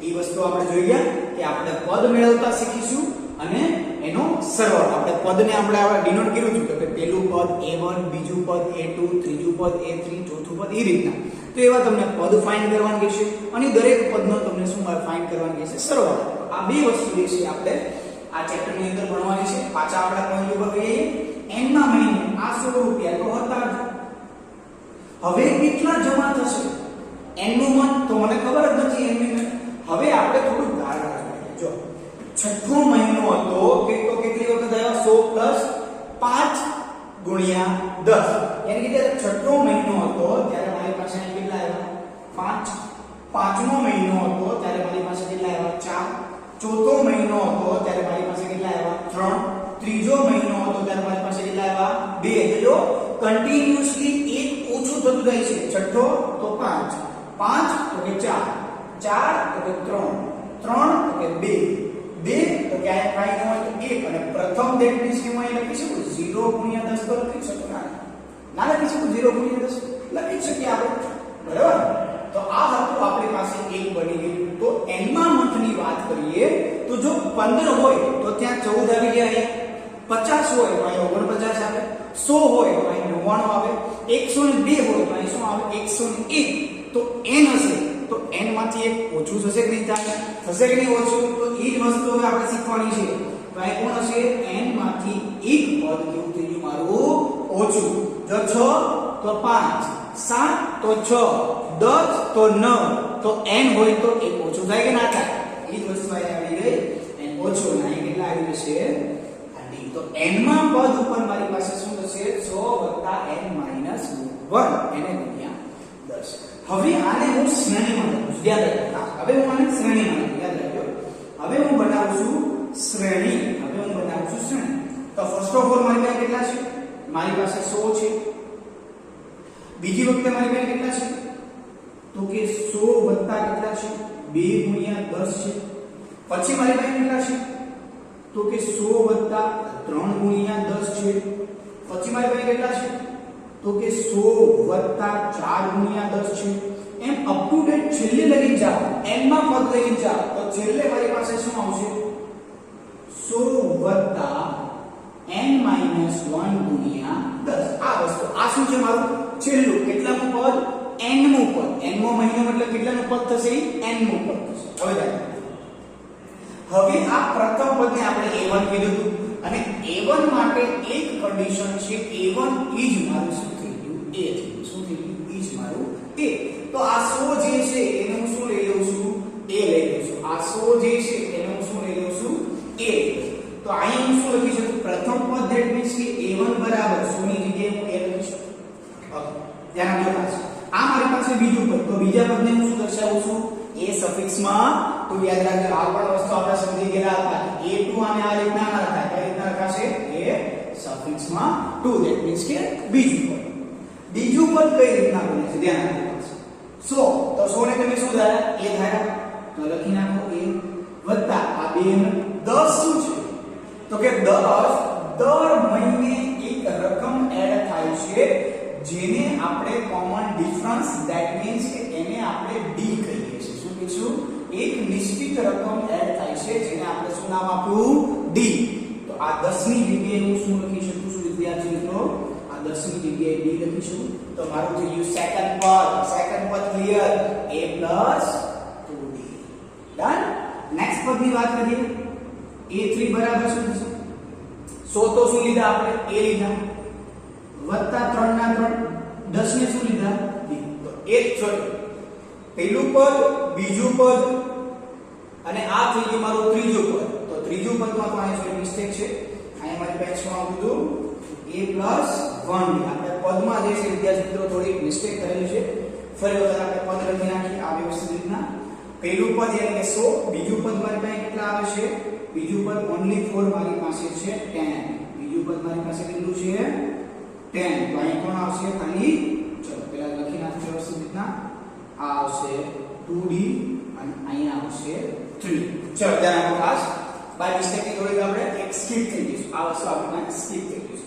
Speaker 1: ઈ વસ્તુ આપણે જોઈ ગયા કે આપણે પદ મેળવતા શીખીશું અને એનો સરવાળો. આપણે પદને આપણે ડિનોટ કર્યું છે કે પહેલું પદ a1, બીજું પદ a2, ત્રીજું પદ a3, ચોથું પદ એ રીતના. તો એવા તમને પદ ફાઇન્ડ કરવાનું કહેશે અને દરેક પદનો તમને શું ફાઇન્ડ કરવાનું કહેશે? સરવાળો. આ બે વસ્તુ જે છે આપણે આ ચેપ્ટરની અંદર ભણવાની છે. પાછા આપણા પોઈન્ટ ઉપર ગઈએ. n ના મહિને આ 100 રૂપિયા તો હતા જ. હવે કેટલા જમા થશે? n નું મન તો મને ખબર જ નથી n નું. હવે આપણે થોડું ધારણા કરીએ. જો છઠ્ઠો મહિનો હતો કે તો કેટલી વખત આવ્યા? 100 + 5 ગુણ્યા 10. યાની કે છઠ્ઠો મહિનો હતો ત્યારે મારી પાસે કેટલા આવ્યા? 5. પાંચમો મહિનો હતો ત્યારે મારી પાસે કેટલા આવ્યા? 4. ચોથો મહિનો હતો ત્યારે મારી પાસે કેટલા આવ્યા? 3. ત્રીજો મહિનો હતો ત્યારે મારી પાસે કેટલા આવ્યા? 2. જો કન્ટિન્યુઅસલી એક ઓછું થતું જાય છે. છઠ્ઠો તો 5, 5 તો કે 4, 4 તો કે 3, 3 તો કે 2, 2 તો ક્યાંય કાંઈ ન હોય તો 1 અને પ્રથમ દેટ મીન્સ કે હું અહીં લખી શકું 0 * 10 તો લખી શકું ના લખી શકું 0 * 10 લખી શકીએ આપણે, બરાબર? તો આ હતું આપણી પાસે એક બની ગયું. તો n માં મંથની વાત કરીએ તો જો 15 હોય તો ત્યાં 14 આવી જાય, 50 હોય તો અહીં 49 આવે, 100 હોય તો અહીં 99 આવે, 102 હોય તો અહીં શું આવે? 101. તો n હશે તો n માંથી એક ઓછું થશે કે નહીં થાય? થશે કે નહીં ઓછું? તો એ જ વસ્તુ હવે આપણે શીખવાની છે. તો અહીં કોણ હશે? n માંથી એક પદ કેવું થઈ ગયું મારું? ઓછું. જો 6 તો 5, 7 તો 6, 10 તો 9, તો n હોય તો એક ઓછું થાય કે ના થાય? એ જ વસ્તુ અહીં આવી ગઈ. n ઓછું ના કેટલા આવી જશે? તો n માં પદ ઉપર મારી પાસે શું થશે? 100 + n - 1 એને ગુણ્યા 10. હવે આને હું શ્રેણીમાં લખું છું. યાદ રાખો. હવે હું આને શ્રેણીમાં લખું. યાદ રાખજો. હવે હું બનાવું છું શ્રેણી. તો ફર્સ્ટ ઓફ ઓલ મારી પાસે કેટલા છે? મારી પાસે 100 છે. બીજી વખતે મારી પાસે કેટલા છે? તો કે 100 + કેટલા છે? 2 * 10 છે. પછી મારી પાસે કેટલા છે? તો કે 100 + 3 * 10 છે. પછી મારી પાસે કેટલા છે? તો કે 100 + 4 * 10 છે. એમ અપ ટુ ડેટ છેલ્લે લગી જાઓ, n માં પદ લઈ જાઓ તો છેલ્લે મારી પાસે શું આવશે? 100 + n - 1 * 10. આ વસ્તુ આ શું છે મારું? છેલ્લું કેટલામું પદ? n મું પદ. n મો મહિનો એટલે કેટલાનું પદ થશે? n મું પદ થશે. હવે આ પ્રથમ પદને આપણે a1 કીધું અને a1 માટે એક કન્ડિશન છે. a1 ઈજ મારું શું થઈ ગયું? a થઈ ગયું. શું થઈ ગયું? ઈજ મારું a. તો આ 100 જે છે એને હું શું લઈ લઉં છું? a લઈ લઉં છું. આ 100 જે છે એને હું શું લઈ લઉં છું? a. તો અહીં હું શું લખી શકું? પ્રથમ પદ ધેટ મીન્સ કે a1 = 100 ની જગ્યાએ હું a લખી શકું. ઓકે, ધ્યાન આપજો. આ મારી પાસે બીજું પદ. તો બીજા પદને હું શું દર્શાવું છું? a સફિક્સમાં. તો યાદ રાખજો આ પણ વસ્તુ આપણે સમજી ગયા હતા. a2 અને આ રીતના ના લખાય. કઈ રીતના લખાશે? a સફિક્સમાં 2 ધેટ મીન્સ કે બીજું પદ. બીજું પદ કઈ રીતના બને છે? ધ્યાન આપજો. 100 તો 100 ને તમે શું ધાર્યા? a ધાર્યા. તો લખી નાખો a વત્તા આ 2 ને 10 શું છે? તો કે 10 દર મહિને એક રકમ એડ થાય છે જેને આપણે કોમન ડિફરન્સ ધેટ મીન્સ કે એને આપણે d કહીએ છીએ. શું કહીશું? એક નિશ્ચિત રકમ એડ થાય છે જેને આપણે શું નામ આપ્યું? d. તો આ 10 ની જગ્યાએ હું શું લખી શકું છું વિદ્યાર્થી મિત્રો? આ 10 ની જગ્યાએ d લખીશું. તો મારું થઈ ગયું સેકન્ડ પદ clear. a + 2d. Done. Next પદની વાત કરીએ. a3 બરાબર શું થશે? 100 તો શું લીધા આપણે? a લીધા વત્તા 3 ના 3 10 ને શું લીધા? d. તો એક સોરી પહેલું પદ, બીજું પદ અને આ થઈ ગયું મારું ત્રીજું પદ. તો ત્રીજું પદમાં તો અહીં થોડી મિસ્ટેક છે. અહીં મારી પાસે શું આવ્યું? a + 1d. આપણે પદમાં જે છે વિદ્યાર્થી મિત્રો થોડી મિસ્ટેક કરેલી છે. ફરી વખત આપણે પદ લખી નાખીએ આ વ્યવસ્થિત રીતના. પહેલું પદ એટલે કે 100, બીજું પદ મારી પાસે કેટલા આવે છે? બીજું પદ only for મારી પાસે છે 10. બીજું પદ મારી પાસે કેટલું છે? 10. તો અહીં કોણ આવશે? ખાલી ચલો પહેલા લખી નાખીએ વ્યવસ્થિત રીતના. આ આવશે 2d અને અહીંયા આવશે 3. ચલો ધ્યાન આપો ખાસ. બાય મિસ્ટેક ની થોડીક આપણે એક સ્કીપ થઈ ગઈ. આ વસ્તુ આપણે સ્કીપ થઈ ગઈ.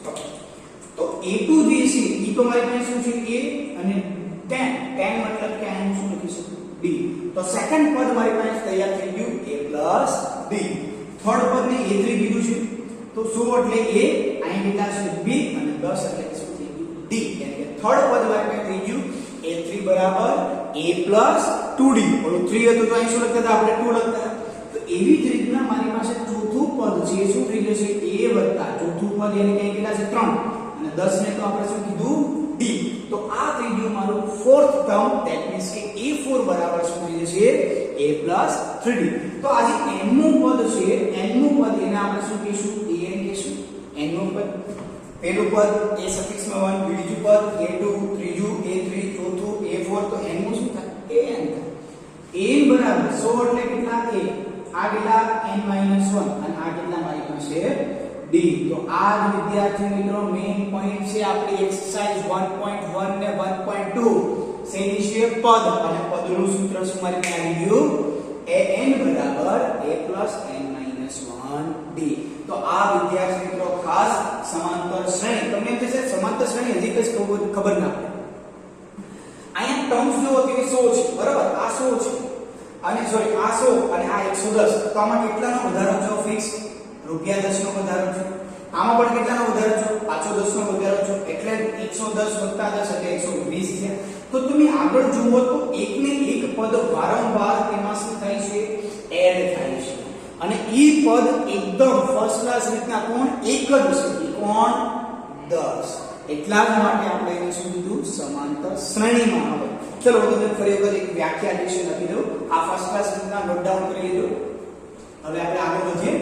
Speaker 1: તો a2 જે છે ઈ તો મારી પાસે શું છે? a અને 10 મતલબ કે અહીં શું લખી શકું? d. તો સેકન્ડ પદ મારી પાસે તૈયાર થઈ ગયું a + d. થર્ડ પદ ને a3 કીધું છે. તો 100 એટલે a, અહીં કેટલા છે b અને 10 એટલે શું થઈ ગયું d, એટલે કે થર્ડ પદ માટે થઈ ગયું a3 બરાબર a 2d. ઓલું 3 હતું તો અહીં શું લખતા હતા આપણે 2 લખતા હતા. તો એવી જ રીતના મારી પાસે ચોથું પદ છે શું થઈ જશે a વત્તા ચોથું પદ એને કઈ કેટલા છે 3 અને 10 ને તો આપણે શું કીધું d. તો આ થઈ ગયું મારું ફોર્થ ટર્મ, ધેટ મીન્સ કે a4 બરાબર શું થઈ જશે a 3d. તો આ જે n નું પદ છે, n નું પદ એને આપણે શું કહીશું an કહીશું. n નું પદ પહેલું પદ a સફિક્સમાં 1, બીજું પદ a2, ત્રીજું a3, ચોથું a4, તો n નું શું થાય an થાય. an બરાબર 100 એટલે કેટલા a, આ કેટલા n - 1 અને આ કેટલા મારી પાસે d. તો આ જ વિદ્યાર્થી મિત્રો મેઈન પોઈન્ટ છે આપણી એક્સરસાઇઝ 1.1 ને 1.2 શેની છે પદ, અને પદનું સૂત્ર શું મારી પાસે આવી ગયું an બરાબર a n - 1d. તો આ વિદ્યાર્થી મિત્રો ખાસ સમાંતર શ્રેણી, તમને એમ થશે સમાંતર શ્રેણી હજી કઈ ખબર ના પડે. અહીંયા ટર્મ્સ જો કે 100 છે બરાબર, આ 100 છે અને સોરી આ 100 અને આ 110. તો આમાં કેટલાનો વધારો છે ફિક્સ રૂપિયા 10 નો વધારો છે. આમાં પણ કેટલાનો વધારો છે પાછો 10 નો વધારો છે, એટલે 110 + 10 એટલે 120 છે. તો તમે આગળ જુઓ તો એકને એક પદ વારંવાર તેમાં શું થાય છે એડ થાય છે, અને ઈ પદ એકદમ ફર્સ્ટ ક્લાસ રીતના કોણ એક જ છે, કોણ 10. એટલા જ માટે આપણે એને શું કીધું સમાંતર શ્રેણીમાં આવે. ચલો તમે ફરી વખત એક વ્યાખ્યા વિશે લખી દઉં, આ ફર્સ્ટ ક્લાસ રીતના નોટ ડાઉન કરી લીધું. હવે આપણે આગળ વધીએ.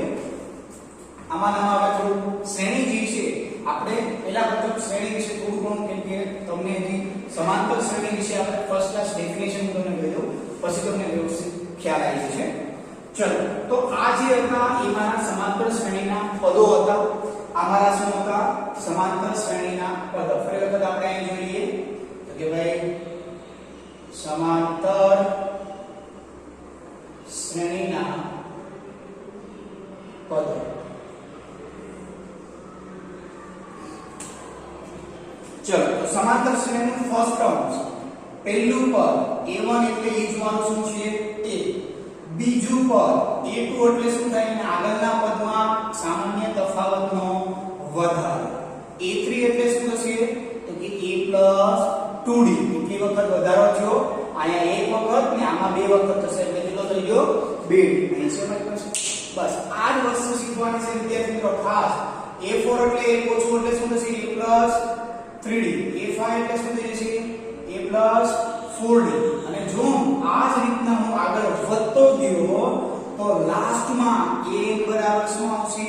Speaker 1: આમાં આપણે થોડું શ્રેણી જે છે આપણે પહેલા પ્રથમ શ્રેણી વિશે થોડું ઘણું, કેમ કે તમને જે સમાંતર શ્રેણી વિશે આપણે ફર્સ્ટ ક્લાસ ડેફિનેશન તમને કહી દઉં, પછી તમને વ્યવસ્થિત ખ્યાલ આવી જશે. ચલો તો આ જે હતા એ મારા સમાંતર શ્રેણીના પદો હતા. આ મારા શું હતા સમાંતર શ્રેણીના પદ. ફરી વખત આપણે અહીં જોઈએ તો કે ભાઈ સમાંતર શ્રેણીના પદ. ચલો તો સમાંતર શ્રેણીનું ફર્સ્ટ ટર્મ છે પહેલું પદ a1 એટલે એ જોવાનું શું છે a, બીજું પદ a2 એટલે શું થાય ને આગળના પદમાં સામાન્ય તફાવતનો વધારો, a3 એટલે શું થશે તો કે a 2d. કેટલી વખત વધારો થયો અહીંયા એક વખત ને આમાં બે વખત થશે એટલે કેટલો થઈ ગયો 2d. અહીં છે મારી પાસે. બસ આ જ વસ્તુ શીખવાની છે વિદ્યાર્થી મિત્રો ખાસ. a4 એટલે એક ઓછું એટલે શું થશે a 3d, a5 એટલે શું થઈ જશે a 4d. અને જો આ જ રીતના હું આગળ વધતો ગયો તો લાસ્ટમાં a બરાબર શું આવશે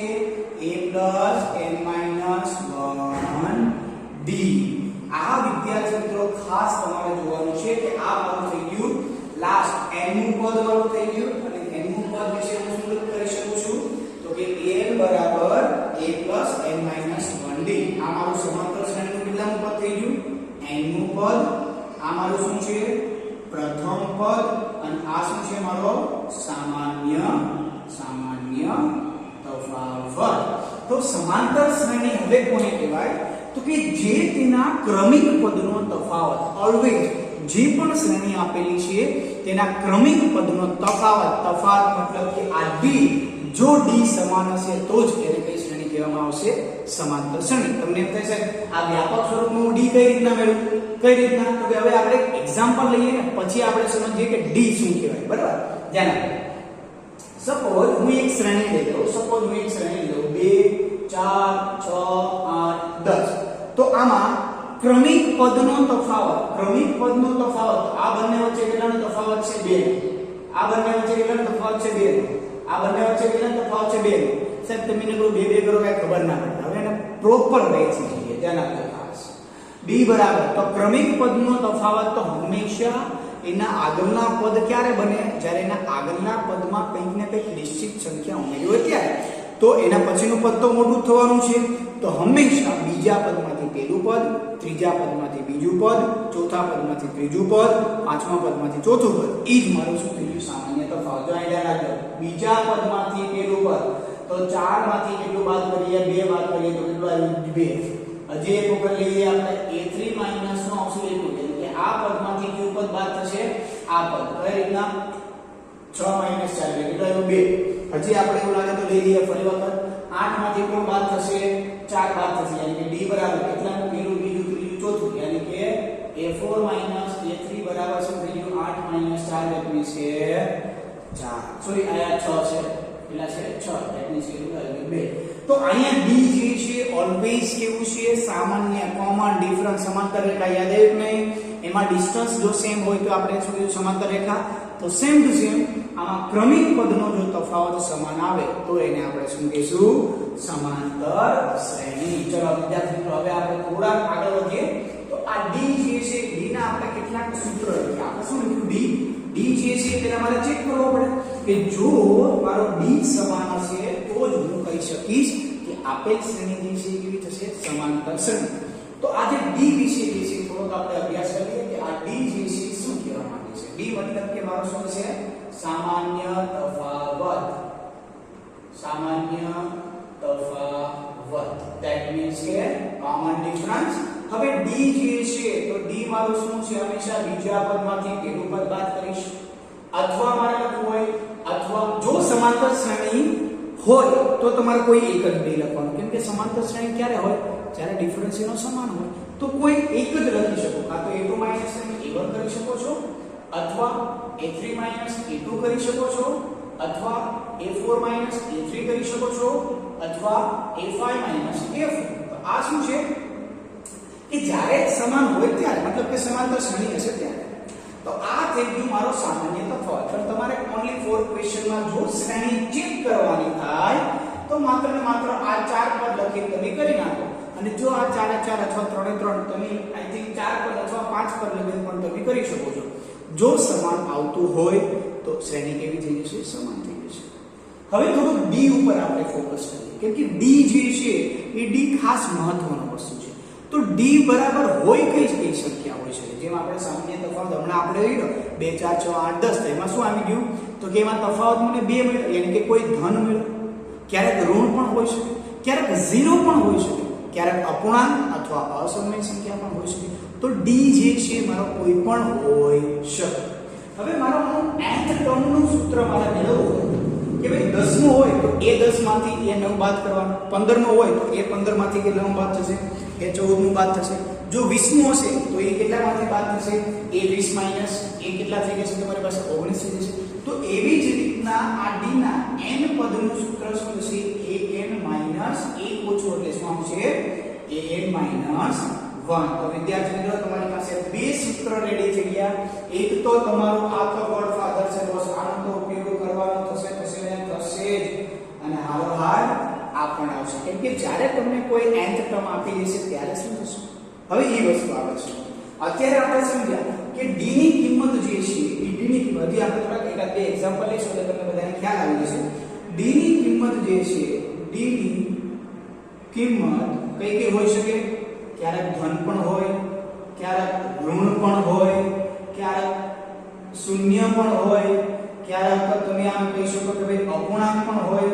Speaker 1: a n - 1d. આ વિદ્યાર્થી મિત્રો ખાસ તમારે જોવાનું છે કે આ મારું થઈ ગયું લાસ્ટ n નું પદ મારું થઈ ગયું, અને n નું પદ વિશે હું શું કરી શકું છું તો કે n બરાબર a n - 1d. આ મારું સમાંતર શ્રેણીનું કેટલાનું પદ થઈ ગયું n નું પદ. આ મારું શું છે પ્રથમ પદ, અને આ શું છે મારો સામાન્ય તફાવત. તો સમાંતર શ્રેણી હવે કોને કહેવાય તો કે જે તેના ક્રમિક પદનો તફાવત, ઓલવેઝ જે પણ શ્રેણી આપેલી છે તેના ક્રમિક પદનો તફાવત મતલબ કે આ d જો d સમાન હશે તો જ એને કઈ શ્રેણી કહેવામાં આવશે સમાંતર શ્રેણી. તમને એમ થાય છે આ વ્યાપક સ્વરૂપનું d કઈ રીતના મેળવું, કઈ રીતના તો કે હવે આપણે એક એક્ઝામ્પલ લઈએ ને પછી આપણે સમજીએ કે d શું કહેવાય. બરાબર ધ્યાન આપો. સપોઝ હું એક શ્રેણી લઈ લઉં, 2 4 6 8 10. તો આમાં ક્રમિક પદનો તફાવત આ બંને વચ્ચે કેટલાનો તફાવત છે 2. આ બંને વચ્ચે કેટલાનો તફાવત છે 2. આ બંને વચ્ચે કેટલાનો તફાવત છે 2. સાહેબ તમે ને કરો 2 કરો કઈ ખબર ના પડે. હવે એને પ્રોપર વેચી જોઈએ, ધ્યાન આપજો ખાસ. d બરાબર તો ક્રમિક પદનો તફાવત તો હંમેશા એના આગળના પદ ક્યારે બને જ્યારે એના આગળના પદમાં કંઈક ને કંઈક નિશ્ચિત સંખ્યા ઉમેરી હોય ત્યારે. તો એના પછીનું પદ તો મોટું થવાનું છે, તો હંમેશા બીજા પદમાંથી પહેલું પદ, ત્રીજા પદમાંથી બીજું પદ, ચોથા પદમાંથી ત્રીજું પદ, પાંચમા પદમાંથી ચોથું પદ. એ જ મારું શું થઈ ગયું સામાન્ય તફાવત. જો અહીં ધ્યાન રાખજો, બીજા પદમાંથી પહેલું પદ તો 4 માંથી કેટલું બાદ કરીએ 2 બાદ કરીએ તો કેટલું આવ્યું 2. હજી એક વખત લઈએ આપણે a3 માઈનસ નો આવશે a2, એટલે કે આ પદમાંથી કયું પદ બાદ થશે આ પદ. કઈ રીતના 6 - 4 એટલે કેટલું આવ્યું 2. હજી આપણે એવું લાગે તો લઈ લઈએ ફરી વખત 8 માંથી કોણ બાદ થશે 4 બાદ થશે યાની કે d બરાબર કેટલાનું પહેલું બીજું ત્રીજું ચોથું યાની કે a4 a3 બરાબર શું થઈ ગયું 8 4 that means કે 4 સોરી આયા 6 છે કેટલા છે 6 that means કે 2 તો અહીંયા d જે છે ઓલવેઝ કેવું છે સામાન્ય કોમન ડિફરન્સ સમાંતર રેખા યાદ આવ્યું નહીં એમાં ડિસ્ટન્સ જો સેમ હોય તો આપણે શું કહીશું સમાંતર રેખા તો સેમ ટુ સેમ આમાં ક્રમિક પદનો જો તફાવત સમાન આવે તો એને આપણે શું કહીશું સમાંતર શ્રેણી ચલો વિદ્યાર્થી મિત્રો હવે આપણે થોડા આગળ વધીએ તો આ d જે છે d ના આપણે કેટલાક સૂત્ર લખીએ આપણે શું લખ્યું d જે છે પેલા મારે ચેક કરવો પડે કે જો મારો d સમાન હશે તો જ હું કહી શકીશ કે આપેલ શ્રેણી જે છે કેવી થશે સમાંતર શ્રેણી તો આ જે d વિશે જે છે થોડોક આપણે અભ્યાસ કરીએ કે આ d જે છે શું કહેવા માંગે છે d મતલબ કે મારો શું છે સામાન્ય તફાવત that means કે common difference હવે d જે છે તો d મારું શું છે હંમેશા બીજા પદમાંથી પહેલું પદ બાદ કરીશ અથવા મારે લખવું હોય અથવા જો સમાંતર શ્રેણી હોય તો તમારે કોઈ એક જ d લખવાનું કેમ કે સમાંતર શ્રેણી ક્યારે હોય જ્યારે ડિફરન્સ એનો સમાન હોય તો કોઈ એક જ લખી શકો કાં તો a2 a1 કરી શકો છો અથવા a3 a2 કરી શકો છો અથવા a4 a3 કરી શકો છો અથવા a5 a4 તો આ શું છે કે જ્યારે સમાન હોય ત્યારે મતલબ કે સમાંતર શ્રેણી હશે ત્યારે તો આ થઈ ગયું મારો સામાન્ય તફાવત પણ તમારે ઓન્લી ફોર ક્વેશ્ચનમાં જો શ્રેણી ચેક કરવાની થાય તો માત્ર ને માત્ર આ ચાર પદ લખી તમે કરી નાખો અને જો આ 4 અથવા 3 તમે આઈ થિંક 4 પદ અથવા 5 પદ લખીને પણ તમે કરી શકો છો જો સમાન આવતું હોય તો શ્રેણી કેવી થઈ જશે સમાન થઈ જશે હવે થોડું d ઉપર આપણે ફોકસ કરીએ કેમ કે d જે છે એ d ખાસ મહત્વનો વસ્તુ છે તો d બરાબર હોય કઈ સંખ્યા હોય છે જેમ આપણે સામાન્ય તફાવત હમણાં આપણે જોયો 2 4 6 8 10 તો એમાં શું આવી ગયું તો કે એમાં તફાવત મને 2 મળ્યો યાની કે કોઈ ધન મળ્યો ક્યારેક ઋણ પણ હોઈ શકે ક્યારેક 0 પણ હોઈ શકે ક્યારેક અપૂર્ણાંક અથવા અસમય સંખ્યા પણ હોઈ શકે તો d જે છે મારો કોઈ પણ હોઈ શકે હવે મારો nth ટર્મનું સૂત્ર મારે મેળવવું કે ભાઈ 10 નું હોય તો a 10 માંથી a 9 બાદ કરવાનો 15 નું હોય તો a 15 માંથી કે 9 બાદ થશે a 14 નું બાદ થશે જો 20 નું હશે તો એ કેટલામાંથી બાદ થશે a 20 માઈનસ a કેટલા થઈ જશે તમારી પાસે 19 થઈ જશે તો એવી જ રીતના આ d ના n પદનું સૂત્ર શું છે an માઈનસ 1 ઓછું એટલે શું આવશે an માઈનસ 1 તો વિદ્યાર્થી મિત્રો તમારી પાસે બે સૂત્ર રેડી થઈ ગયા એક તો તમારું આ તો ગોડફાધર છે બસ આનો તો ઉપયોગ કરવાનો થશે જ અને હારોહાર આ પણ આવશે કેમ કે જ્યારે તમને કોઈ nth ટર્મ આપી દેશે ત્યારે શું થશે હવે એ વસ્તુ આવે છે અત્યારે આપણે સમજ્યા કે d ની કિંમત જે છે એ d ની કિંમત આપણે થોડા એકાદ બે એક્ઝામ્પલ લઈશું એટલે તમને બધાને ખ્યાલ આવી જશે d ની કિંમત જે છે d ની કિંમત કઈ હોઈ શકે ક્યારેક ધન પણ હોય ક્યારેક ઋણ પણ હોય ક્યારેક શૂન્ય પણ હોય ક્યારેક તમે આમ કહી શકો કે ભાઈ અપૂર્ણાંક પણ હોય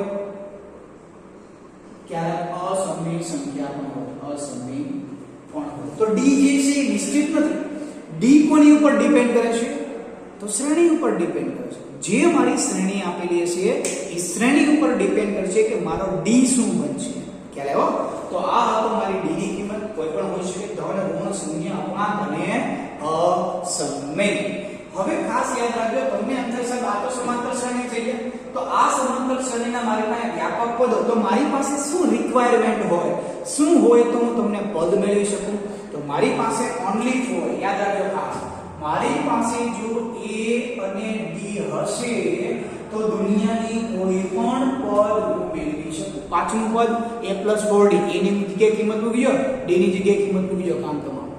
Speaker 1: ક્યારેક અસમય સંખ્યા પણ હોય તો d જે છે એ નિશ્ચિત નથી d કોની ઉપર ડિપેન્ડ કરે છે તો શ્રેણી ઉપર ડિપેન્ડ કરે છે જે મારી શ્રેણી આપેલી છે એ શ્રેણી ઉપર ડિપેન્ડ કરશે કે મારો d શું બનશે ખ્યાલ આવ્યો તો આ હતો મારી d ની કિંમત કોઈ પણ હોઈ શકે ધન ઋણ શૂન્ય અપૂર્ણાંક અને અસમય હવે ખાસ યાદ રાખજો તમને એમ થશે આ તો સમાંતર શ્રેણી થઈ ગઈ તો આ સમાંતર શ્રેણીના મારી પાસે વ્યાપક પદો તો મારી પાસે શું રિક્વાયરમેન્ટ હોય શું હોય તો હું તમને પદ મેળવી શકું તો મારી પાસે ઓન્લી ફોર યાદ રાખજો ખાસ મારી પાસે જો a અને d હશે તો દુનિયાની કોઈ પણ પદ હું મેળવી શકું પાંચમું પદ a + 4d a ની જગ્યાએ કિંમત મૂકી દો d ની જગ્યાએ કિંમત મૂકી દો કામ તમારું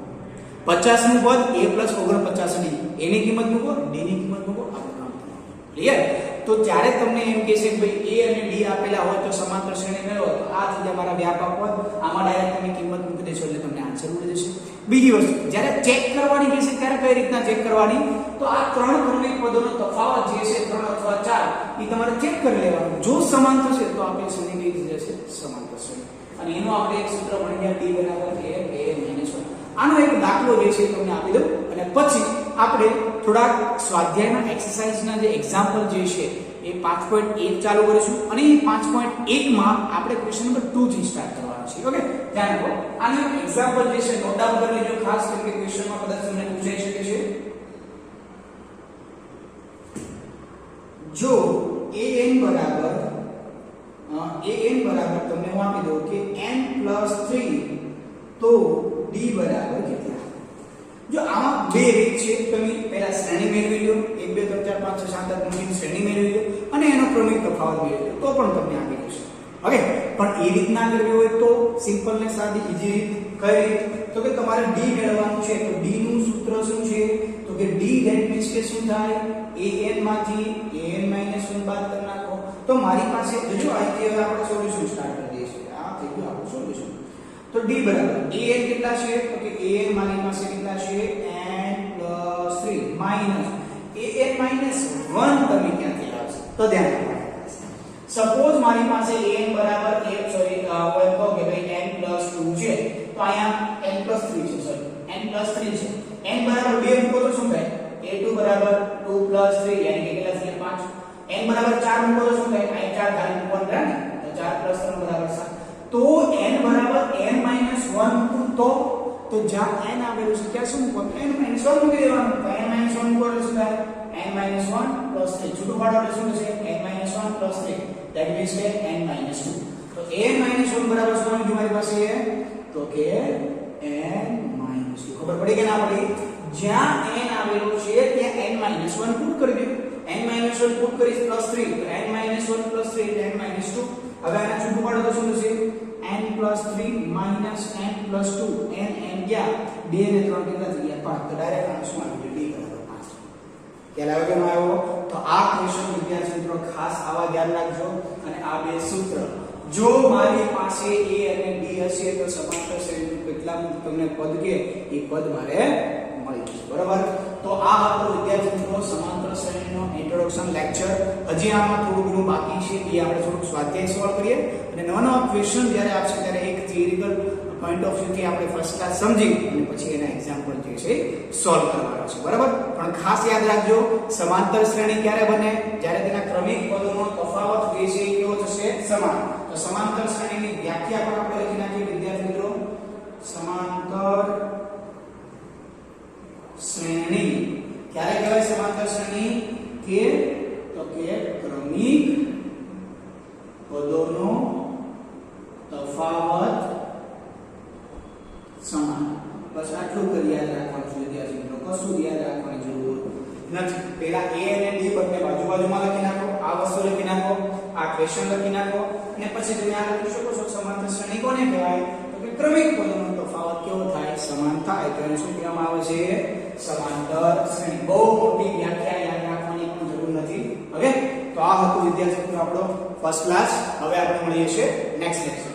Speaker 1: 50 નું પદ a + 49d a ની કિંમત મૂકો d ની કિંમત મૂકો આપણું કામ ક્લિયર તો જ્યારે તમને એમ કહે છે કે ભાઈ a અને d આપેલા હોય તો સમાંતર શ્રેણી મેળવો તો આ થઈ જાય મારા વ્યાપક પદ આમાં ડાયરેક્ટ તમે કિંમત મૂકી દેશો એટલે તમને આન્સર મળી જશે બીજી વસ્તુ જ્યારે ચેક કરવાની કહેશે ત્યારે કઈ રીતના ચેક કરવાની તો આ ત્રણ ક્રમિક પદોનો તફાવત જે છે 3 અથવા 4 એ તમારે ચેક કરી લેવાનું જો સમાન થશે તો આપણી શ્રેણી કઈ થઈ જશે સમાંતર શ્રેણી અને એનો આપણે એક સૂત્ર ભણી ગયા d = a - 1 આનો એક દાખલો જે છે તમને આપી દઉં અને પછી આપણે થોડાક સ્વાધ્યાયના એક્સરસાઇઝના જે એક્ઝામ્પલ જે છે એ 5.1 ચાલુ કરીશું અને એ 5.1 માં આપણે ક્વેશ્ચન નંબર 2 થી સ્ટાર્ટ કરવાનો છે. ઓકે, ધ્યાન રાખો. આનો એક એક્ઝામ્પલ જે છે નોટ ડાઉન કરી લેજો ખાસ, કેમ કે ક્વેશ્ચનમાં કદાચ તમને પૂછાઈ શકે છે. જો an બરાબર તમને હું આપી દઉં કે n+3 તો d બરાબર કેટલા? જો આમાં બે રીત છે. તમે પહેલા શ્રેણી મેળવી લો, 1 2 3 4 5 6 7 8 9 શ્રેણી મેળવી લો અને એનો ક્રમિક તફાવત મેળવી લો તો પણ તમને આપી દેશે. ઓકે, પણ એ રીત ના કરવી હોય તો સિમ્પલ ને સાદી ઈઝી રીત કઈ રીત? તો કે તમારે d મેળવવાનું છે. તો d નું સૂત્ર શું છે? તો કે d ધેટ મીન્સ કે શું થાય? an માંથી an-1 બાદ કરી નાખો. તો મારી પાસે જો અહીંથી હવે આપણે સોલ્યુશન સ્ટાર્ટ કરી દઈએ છીએ. આ થઈ ગયું આપણું સોલ્યુશન. તો d બરાબર an કેટલા છે? તો કે an મારી પાસે કેટલા છે? n+3 માઈનસ an-1 તમે ક્યાંથી લાવશો? તો ધ્યાન રાખો. સપોઝ મારી પાસે an બરાબર હોય તો કે ભાઈ n+2 છે, તો અહીંયા n+3 છે. સોરી, n+3 છે. n બરાબર 2 મૂકો તો શું થાય? a2 બરાબર 2+3 યાની કે કેટલા થયા? 5. n બરાબર 4 મૂકો તો શું થાય? અહીંયા 4 ખાલી મૂકવાનું રહે ને, તો 4 + 3 બરાબર 7. તો n બરાબર n-1 મૂકું તો જ્યાં n આવેલું છે ત્યાં શું મૂકવાનું? n-1 મૂકી દેવાનું. તો n-1 મૂકો એટલે શું થાય? n-1 + 3 છૂટું પાડો એટલે શું થશે? n-1 + 3 that means કે n-2. તો n-1 બરાબર શું આવ્યું મારી પાસે? તો કે n-2. ખબર પડી કે ના પડી? જ્યાં n આવેલું છે ત્યાં n-1 પુટ કરી દો. n-1 પુટ કરીશ +3 તો n-1 + 3 એટલે n-2. હવે આને છૂટું પાડો તો શું થશે? n+3 - n+2 n ગયા 2 ને 3 કેટલા થઈ ગયા? 5. તો ડાયરેક્ટ આનું શું આવી ગયું? d બરાબર 5. ખ્યાલ આવ્યો કે ન આવ્યો? તો આ ક્વેશ્ચન વિદ્યાર્થી મિત્રો ખાસ આવા ધ્યાન રાખજો. અને આ બે સૂત્ર જો મારી પાસે a અને d હશે તો સમાંતર શ્રેણીનું કેટલા તમને પદ કે એ પદ મારે મળી જશે. બરાબર? તો આ હતો વિદ્યાર્થી મિત્રો સમાંતર શ્રેણીનો ઇન્ટ્રોડક્શન લેક્ચર. હજી આમાં થોડું ઘણું બાકી છે, એ આપણે થોડુંક સ્વાધ્યાય સોલ્વ કરીએ અને નવા નવા ક્વેશ્ચન જ્યારે આપશે ત્યારે એક થિયરિકલ પોઈન્ટ ઓફ વ્યૂ થી આપણે ફર્સ્ટ ક્લાસ સમજી અને પછી એના એક્ઝામ્પલ જે છે સોલ્વ કરવાના છે. બરાબર? પણ ખાસ યાદ રાખજો, સમાંતર શ્રેણી ક્યારે બને? જ્યારે તેના ક્રમિક પદોનો તફાવત જે છે એ કેવો થશે? સમાન. તો સમાંતર શ્રેણીની વ્યાખ્યા પણ આપણે લખી નાખીએ વિદ્યાર્થી મિત્રો. સમાંતર શ્રેણી ક્યારે કહેવાય? સમાંતર શ્રેણી કે તો કે ક્રમિક પદોનો તફાવત સમાન. બસ આટલું કરી યાદ રાખવાનું છે વિદ્યાર્થી મિત્રો. કશું યાદ રાખવાની જરૂર નથી. પહેલા a અને d બંને બાજુમાં લખી નાખો, આ વસ્તુ લખી નાખો, આ ક્વેશ્ચન લખી નાખો અને પછી તમે આ લખી શકો છો સમાંતર શ્રેણી કોને કહેવાય? તો કે ક્રમિક પદોનો તફાવત કેવો થાય? સમાન થાય. તો એને શું કહેવામાં આવે છે? સમાંતર શ્રેણી. બહુ મોટી વ્યાખ્યા યાદ રાખવાની પણ જરૂર નથી. ઓકે, તો આ હતું વિદ્યાર્થી મિત્રો આપણો ફર્સ્ટ ક્લાસ. હવે આપણે મળીએ છીએ નેક્સ્ટ લેક્ચર.